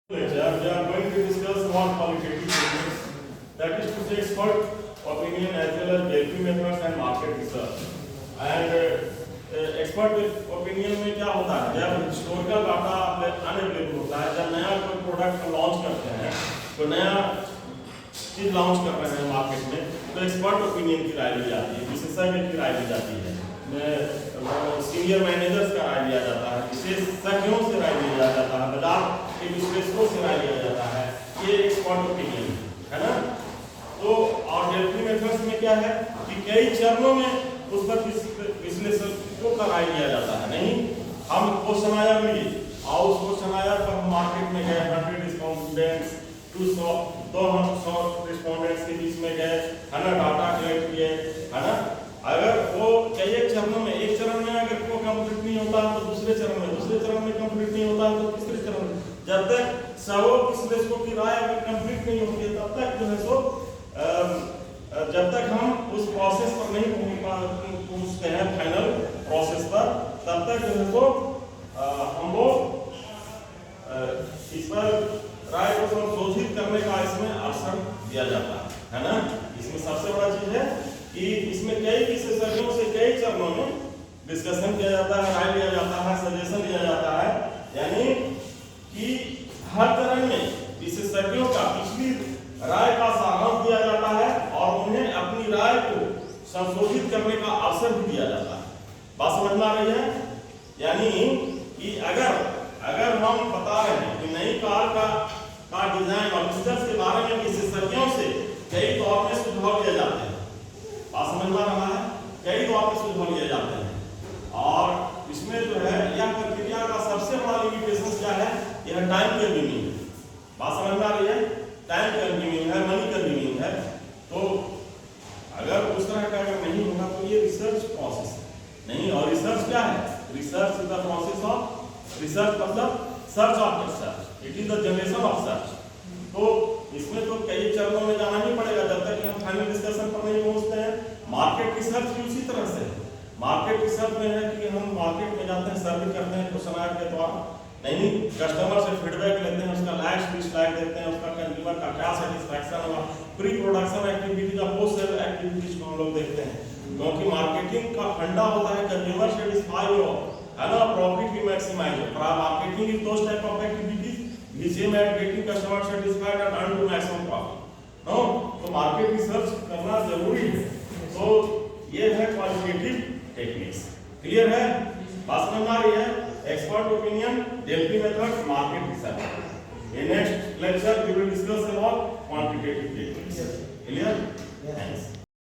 Lecture, we are going to discuss about qualitative techniques, that is to say expert opinion as well as DLP methods and market research. And expert opinion में क्या होता है, जब historical data unavailable होता है, जब नया कोई प्रोडक्ट लॉन्च करते हैं, तो नया चीज लॉन्च कर रहे हैं मार्केट में, तो एक्सपर्ट ओपिनियन की राय ली जाती है, विशेषज्ञ की राय ली जाती है, सीनियर मैनेजर्स का राय लिया जाता है, विशेषज्ञों से राय लिया जाता है, बाजार के विश्लेषकों से राय लिया जाता है, ये एक्सपर्ट ओपिनियन है ना। तो और डेल्फी मेथड्स में क्या है कि कई चरणों में उस पर विश्लेषकों का राय लिया जाता है। नहीं, हम क्वेश्चन आया लिए और उस क्वेश्चन आया पर हम मार्केट में गए, 100 रिस्पोंडेंट्स 200 रिस्पोंडेंट्स के बीच में गए, है ना, डाटा कलेक्ट किए, है ना। अगर वो कई चरणों में, एक चरण में अगर वो कंप्लीट नहीं होता तो दूसरे चरण में कंप्लीट नहीं होता तो तीसरे चरण में, जब तक सब विश्लेषकों की राय अगर कंप्लीट नहीं होती है तब तक जो है सो जब तक हम उस प्रोसेस पर नहीं पहुंचते हैं, फाइनल प्रोसेस पर, तब तक जो है सो हम लोग इस पर राय को संशोधित करने का इसमें अवसर दिया जाता है ना। इसमें सबसे बड़ा चीज है कि इसमें कई विशेषज्ञों से कई चरणों में डिस्कशन किया जाता है, राय लिया जाता है, सजेशन लिया जाता है, यानी कि हर चरण में विशेषज्ञों का पिछली राय का सारांश दिया जाता है और उन्हें अपनी राय को संशोधित करने का अवसर भी दिया जाता है। बात समझ में आ रही है? यानी कि अगर हम बता रहे हैं कि नई कार का डिजाइन और फीचर्स के बारे में विशेषज्ञों से कई तौर में सुझाव लिए जाते हैं, बात समझ में आ रहा है, कई तौर पर सुझाव लिए जाते हैं, और इसमें जो है यह प्रक्रिया का सबसे बड़ा लिमिटेशन क्या है, यह टाइम कंज्यूमिंग है। बात समझ में आ रही है? टाइम कंज्यूमिंग है, मनी कंज्यूमिंग है। तो अगर उस तरह का अगर नहीं होगा तो ये रिसर्च प्रोसेस नहीं, और रिसर्च क्या है? Research is the process of research, मतलब search of research, it is the generation of search. तो इसमें तो कई चरणों में जाना ही पड़ेगा जब तक कि हम फाइनल डिस्कशन पर नहीं पहुंचते हैं। मार्केट रिसर्च भी उसी तरह से, मार्केट रिसर्च में है कि हम मार्केट में जाते हैं, सर्वे करते हैं क्वेश्चनर के द्वारा, नहीं, कस्टमर से फीडबैक लेते हैं, उसका लाइक डिसलाइक देते हैं, उसका कंज्यूमर का क्या सेटिस्फैक्शन हुआ, प्री प्रोडक्शन एक्टिविटीज और पोस्ट सेल एक्टिविटीज को हम लोग देखते हैं, क्योंकि मार्केटिंग का फंडा होता है कंज्यूमर सेटिस्फाई हो, है ना, प्रॉफिट भी मैक्सिमाइज हो। Marketing is those type of activities which aim at getting customer satisfied and earn to maximum profit। No, तो मार्केट रिसर्च करना जरूरी है। तो ये है क्वालिटेटिव टेक्निक्स। क्लियर है? बात समझ में आ रही है? Expert opinion, Delphi method, market research. In next lecture we will discuss about quantitative techniques।